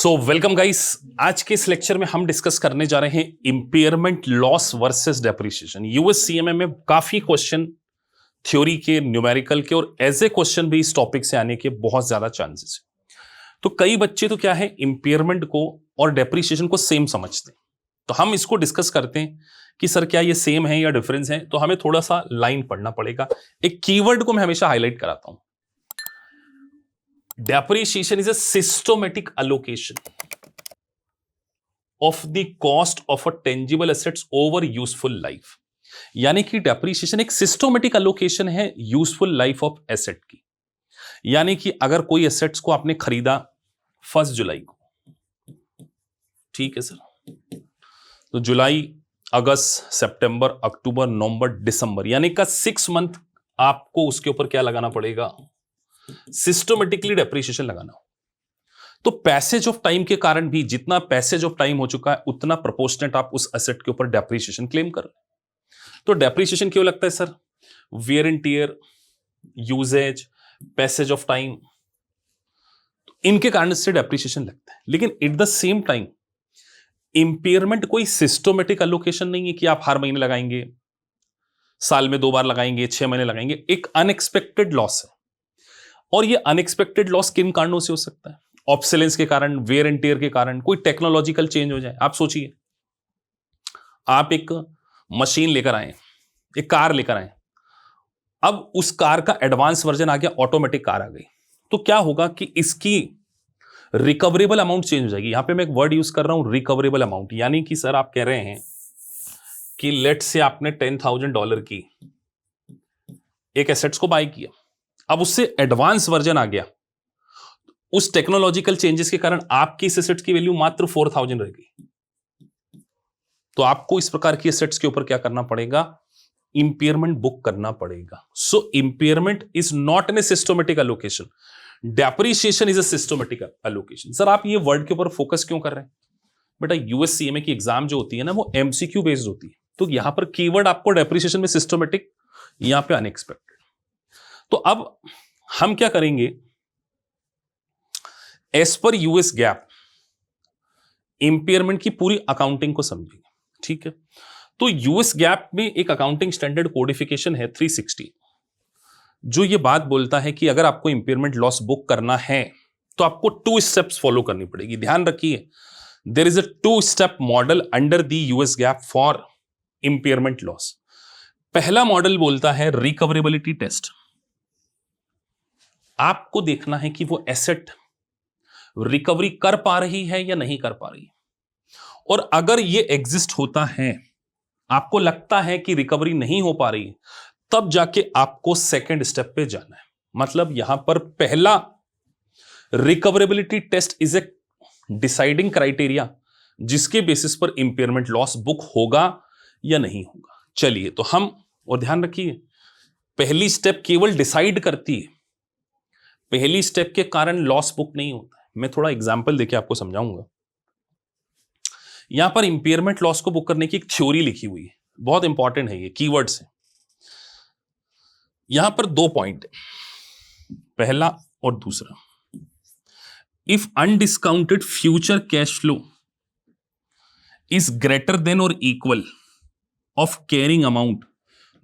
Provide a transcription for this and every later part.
So welcome guys. आज के इस लेक्चर में हम डिस्कस करने जा रहे हैं impairment loss versus depreciation. USCMA में काफी क्वेश्चन थ्योरी के, न्यूमेरिकल के और एज ए क्वेश्चन भी इस टॉपिक से आने के बहुत ज्यादा चांसेस है। तो कई बच्चे तो क्या है, इंपेयरमेंट को और डेप्रिसिएशन को सेम समझते हैं। तो हम इसको डिस्कस करते हैं कि सर क्या ये सेम है या डिफरेंस है। तो हमें थोड़ा सा लाइन पढ़ना पड़ेगा। एक कीवर्ड को मैं हमेशा हाईलाइट कराता हूं। Depreciation is a systematic allocation of the cost of a tangible assets over useful life। यानी कि डेप्रीशिएशन एक सिस्टोमेटिक अलोकेशन है यूजफुल लाइफ ऑफ एसेट की। यानी कि अगर कोई एसेट्स को आपने खरीदा 1 जुलाई को, ठीक है सर, तो जुलाई, अगस्त, सितंबर, अक्टूबर, नवंबर, दिसंबर, यानी का 6 मंथ आपको उसके ऊपर क्या लगाना पड़ेगा, सिस्टमेटिकली डेप्रिसिएशन लगाना हो। तो पैसेज ऑफ टाइम के कारण भी जितना पैसेज ऑफ टाइम हो चुका है उतना प्रोपोर्शनेट आप उस एसेट के ऊपर डेप्रिसिएशन क्लेम कर रहे हैं। तो डेप्रिसिएशन क्यों लगता है sir? Wear and tear, usages, passage of time, इनके कारण से डेप्रिसिएशन लगता है। लेकिन at the same time impairment कोई सिस्टमेटिक एलोकेशन नहीं है कि आप हर महीने लगाएंगे, साल में 2 बार लगाएंगे, 6 महीने लगाएंगे। एक अनएक्सपेक्टेड लॉस है। और ये अनएक्सपेक्टेड लॉस किन कारणों से हो सकता है? ऑब्सोलेंस के कारण, वेयर एंड टियर के कारण, कोई टेक्नोलॉजिकल चेंज हो जाए। आप सोचिए, आप एक मशीन लेकर आए, एक कार लेकर आए, अब उस कार का एडवांस वर्जन आ गया, ऑटोमेटिक कार आ गई, तो क्या होगा कि इसकी रिकवरेबल अमाउंट चेंज हो जाएगी। यहां पे मैं एक वर्ड यूज कर रहा हूं, रिकवरेबल अमाउंट। यानी कि सर आप कह रहे हैं कि लेट से आपने $10,000 की एक एसेट्स को बाय किया, अब उससे एडवांस वर्जन आ गया, उस टेक्नोलॉजिकल चेंजेस के कारण आपकी इस एसेट्स की वैल्यू मात्र 4,000 रह गई। तो आपको इस प्रकार की एसेट्स के ऊपर क्या करना पड़ेगा? इंपेयरमेंट बुक करना पड़ेगा। So impairment is not an a systematic allocation, depreciation is a systematic allocation. Sir आप ये वर्ड के ऊपर फोकस क्यों कर रहे हैं? बेटा यूएससीएमए की एग्जाम जो होती है ना, वो एमसीक्यू बेस्ड होती है। तो यहां पर कीवर्ड आपको डेप्रिसिएशन में सिस्टमेटिक, यहां पे अनएक्सपेक्टेड। तो अब हम क्या करेंगे, as per US gap impairment की पूरी अकाउंटिंग को समझेंगे। ठीक है, तो यूएस गैप में एक अकाउंटिंग स्टैंडर्ड कोडिफिकेशन है 360, जो ये बात बोलता है कि अगर आपको इंपेयरमेंट लॉस बुक करना है तो आपको 2 स्टेप्स फॉलो करनी पड़ेगी। ध्यान रखिए, there is a 2 step model under the US GAAP for impairment loss. पहला मॉडल बोलता है रिकवरेबिलिटी टेस्ट। आपको देखना है कि वो एसेट रिकवरी कर पा रही है या नहीं कर पा रही, और अगर ये एग्जिस्ट होता है, आपको लगता है कि रिकवरी नहीं हो पा रही, तब जाके आपको सेकंड स्टेप पे जाना है। मतलब यहां पर पहला recoverability test is a deciding criteria जिसके बेसिस पर इंपेयरमेंट लॉस बुक होगा या नहीं होगा। चलिए, तो हम, और ध्यान रखिए, पहली स्टेप केवल डिसाइड करती है, पहली स्टेप के कारण लॉस बुक नहीं होता है। मैं थोड़ा एग्जांपल देके आपको समझाऊंगा। यहां पर इंपेयरमेंट लॉस को बुक करने की एक थ्योरी लिखी हुई है, बहुत इंपॉर्टेंट है, ये कीवर्ड्स है। यहां पर 2 पॉइंट है, पहला और दूसरा। If undiscounted future cash flow is greater than or equal of carrying amount,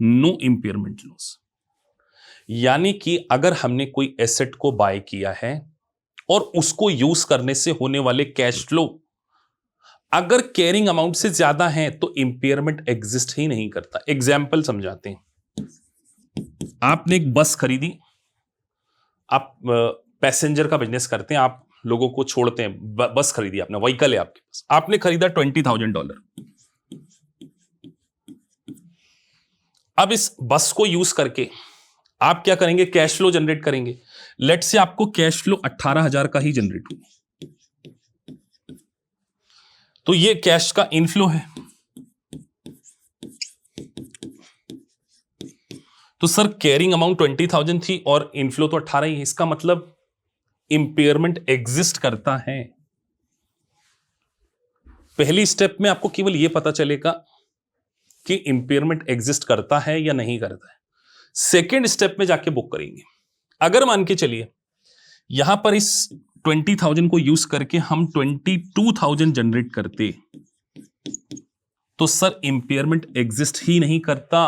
no impairment loss. यानी कि अगर हमने कोई एसेट को बाय किया है और उसको यूज करने से होने वाले कैश फ्लो अगर कैरिंग अमाउंट से ज्यादा है तो इंपेयरमेंट एग्जिस्ट ही नहीं करता। एग्जाम्पल समझाते हैं। आपने एक बस खरीदी, आप पैसेंजर का बिजनेस करते हैं, आप लोगों को छोड़ते हैं, बस खरीदी आपने, व्हीकल है आपके पास, आपने खरीदा $20,000। अब इस बस को यूज करके आप क्या करेंगे, कैश फ्लो जनरेट करेंगे। लेट से आपको कैश फ्लो 18,000 का ही जनरेट हुआ, तो ये कैश का इनफ्लो है। तो सर कैरिंग अमाउंट 20,000 थी और इनफ्लो तो 18 ही है, इसका मतलब इंपेयरमेंट एग्जिस्ट करता है। पहली स्टेप में आपको केवल यह पता चलेगा कि इंपेयरमेंट एग्जिस्ट करता है या नहीं करता है। सेकेंड स्टेप में जाके बुक करेंगे। अगर मान के चलिए यहां पर इस 20,000 को यूज करके हम 22,000 जनरेट करते तो सर इंपेयरमेंट एग्जिस्ट ही नहीं करता,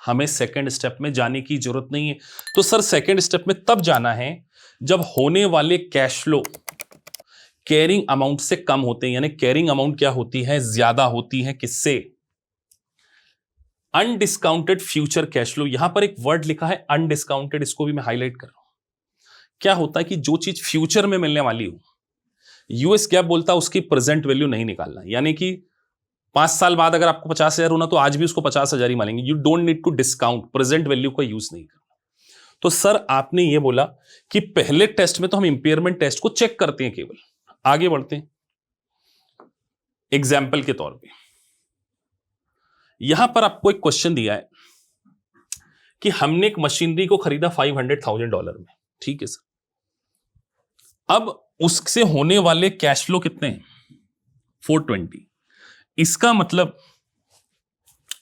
हमें सेकेंड स्टेप में जाने की जरूरत नहीं है। तो सर सेकेंड स्टेप में तब जाना है जब होने वाले कैश फ्लो कैरिंग अमाउंट से कम होते हैं, यानी कैरिंग अमाउंट क्या होती है, ज्यादा होती है किससे, अनडिस्काउंटेड फ्यूचर कैश फ्लो। यहां पर एक वर्ड लिखा है अनडिस्काउंटेड, इसको भी मैं हाईलाइट कर रहा हूं। क्या होता है कि जो चीज फ्यूचर में मिलने वाली हो, यूएस गैप बोलता है उसकी प्रेजेंट वैल्यू नहीं निकालना, यानी कि 5 साल बाद अगर आपको 50,000 होना तो आज भी उसको 50,000 ही मानेंगे। You don't need to discount, present value का यूज नहीं करना। तो सर आपने ये बोला कि पहले टेस्ट में तो हम इंपेयरमेंट टेस्ट को चेक करते हैं केवल। आगे बढ़ते हैं, एग्जाम्पल के तौर पे यहां पर आपको एक क्वेश्चन दिया है कि हमने एक मशीनरी को खरीदा $500,000 में, ठीक है सर। अब उससे होने वाले कैश फ्लो कितने हैं, 420। इसका मतलब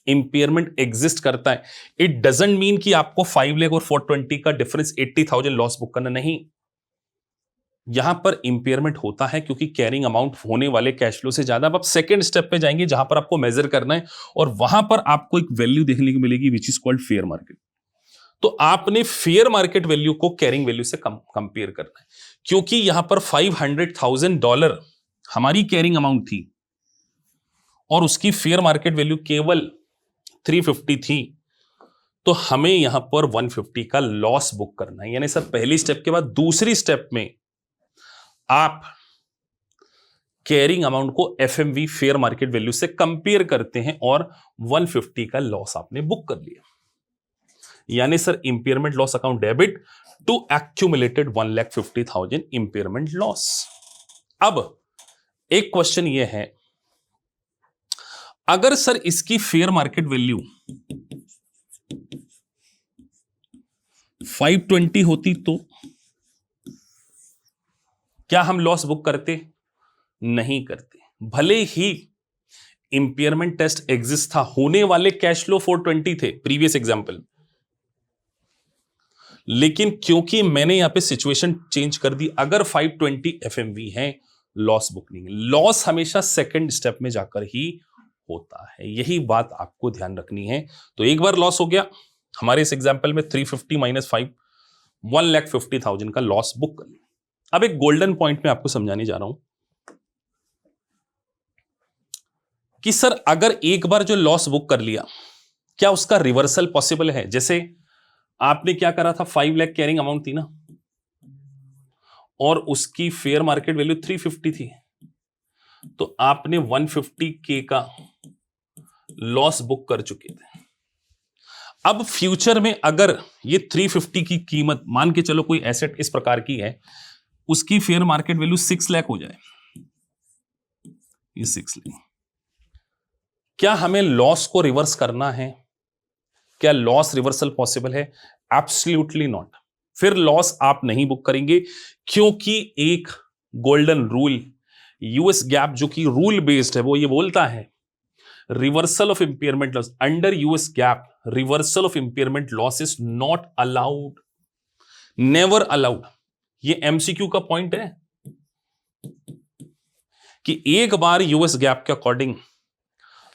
इंपेयरमेंट एग्जिस्ट करता है। इट डजंट मीन कि आपको 5 लाख और 420 का डिफरेंस 80,000 लॉस बुक करना, नहीं। यहां पर इंपेयरमेंट होता है क्योंकि कैरिंग अमाउंट होने वाले कैश फ्लो से ज्यादा। अब आप सेकेंड स्टेप पे जाएंगे जहां पर आपको मेजर करना है और वहां पर आपको एक वैल्यू देखने को मिलेगी which is called fair market. तो आपने फेयर मार्केट वैल्यू को कैरिंग वैल्यू से कंपेयर करना है, क्योंकि यहां पर $500,000 हमारी कैरिंग अमाउंट थी और उसकी फेयर मार्केट वैल्यू केवल 350 थी, तो हमें यहां पर 150 का लॉस बुक करना है। यानी सर पहली स्टेप के बाद दूसरी स्टेप में आप कैरिंग अमाउंट को एफएमवी फेयर मार्केट वैल्यू से कंपेयर करते हैं और 150 का लॉस आपने बुक कर लिया। यानी sir impairment loss account debit to accumulated 1,50,000 impairment loss. अब एक क्वेश्चन यह है, अगर सर इसकी फेयर मार्केट वैल्यू 520 होती तो क्या हम लॉस बुक करते, नहीं करते। भले ही इंपेयरमेंट टेस्ट एग्जिस्ट था, होने वाले कैश फ्लो 420 थे प्रीवियस एग्जांपल, लेकिन क्योंकि मैंने यहां पे सिचुएशन चेंज कर दी, अगर 520 एफएमवी है, लॉस बुक नहीं है। लॉस हमेशा सेकंड स्टेप में जाकर ही होता है, यही बात आपको ध्यान रखनी है। तो एक बार लॉस हो गया, हमारे इस एग्जांपल में 350 - 5 1,50,000 का लॉस बुक कर लिया। अब एक गोल्डन पॉइंट में आपको समझाने जा रहा हूं कि सर अगर एक बार जो लॉस बुक कर लिया, क्या उसका रिवर्सल पॉसिबल है। जैसे आपने क्या करा था, 5 लाख कैरिंग अमाउंट थी ना, और उसकी फेयर मार्केट वैल्यू 350 थी, तो आपने 150K का लॉस बुक कर चुके थे। अब फ्यूचर में अगर ये 350 की कीमत, मान के चलो कोई एसेट इस प्रकार की है, उसकी फेयर मार्केट वैल्यू 6 लाख हो जाए, ये 6 लाख, क्या हमें लॉस को रिवर्स करना है, क्या लॉस रिवर्सल पॉसिबल है, एब्सोल्युटली नॉट। फिर लॉस आप नहीं बुक करेंगे, क्योंकि एक गोल्डन रूल यूएस गैप जो कि रूल बेस्ड है, वो ये बोलता है reversal of impairment loss under US gap, reversal of impairment loss is not allowed, never allowed. ये एमसीक्यू का पॉइंट है कि एक बार यूएस गैप के अकॉर्डिंग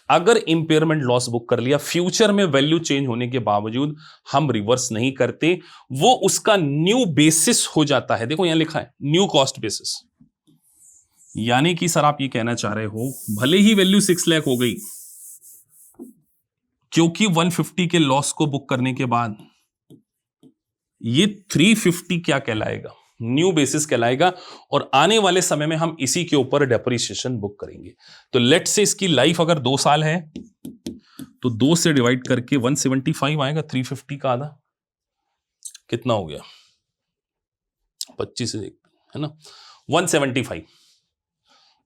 अगर इंपेयरमेंट लॉस बुक कर लिया, फ्यूचर में वैल्यू चेंज होने के बावजूद हम रिवर्स नहीं करते, वो उसका न्यू बेसिस हो जाता है। देखो यहां लिखा है न्यू कॉस्ट बेसिस, यानी कि सर आप ये कहना चाह रहे हो भले ही वैल्यू 6 लाख हो गई, क्योंकि 150 के लॉस को बुक करने के बाद ये 350 क्या कहलाएगा, न्यू बेसिस कहलाएगा, और आने वाले समय में हम इसी के ऊपर डेप्रिसिएशन बुक करेंगे। तो लेट से इसकी लाइफ अगर 2 साल है तो 2 से डिवाइड करके 175 आएगा, 350 का आधा कितना हो गया, 25 से है ना,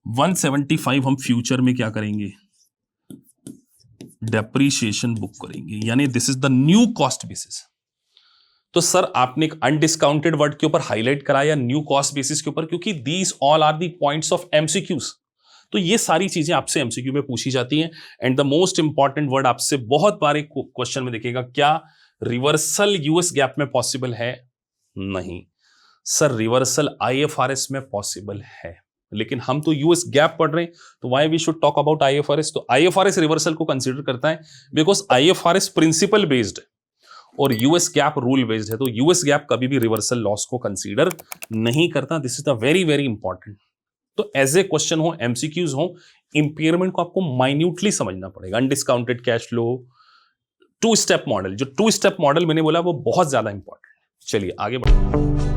175 हम फ्यूचर में क्या करेंगे, डेप्रिसिएशन बुक करेंगे, यानी this is the new cost basis. तो सर आपने एक अनडिस्काउंटेड वर्ड के ऊपर हाईलाइट कराया न्यू कॉस्ट बेसिस के ऊपर, क्योंकि these all are the points of MCQs. तो ये सारी चीजें आपसे एमसीक्यू में पूछी जाती हैं। And the most important word आपसे बहुत बार एक क्वेश्चन में देखिएगा, क्या रिवर्सल यूएस गैप में पॉसिबल है, नहीं। सर रिवर्सल आईएफआरएस में पॉसिबल है, लेकिन हम तो यूएस गैप पढ़ रहे हैं, तो why we should talk about IFRS? तो आईएफआरएस रिवर्सल को कंसीडर करता है बिकॉज आईएफआरएस प्रिंसिपल बेस्ड है और यूएस गैप रूल बेस्ड है, तो यूएस गैप कभी भी रिवर्सल लॉस को कंसीडर नहीं करता। This is the very very important. तो एज ए क्वेश्चन हो, एमसीक्यूज हो, इंपेयरमेंट को आपको माइन्यूटली समझना पड़ेगा। Undiscounted cash flow, two step model, जो टू स्टेप मॉडल मैंने बोला वो बहुत ज्यादा इंपॉर्टेंट। चलिए आगे बढ़ते हैं।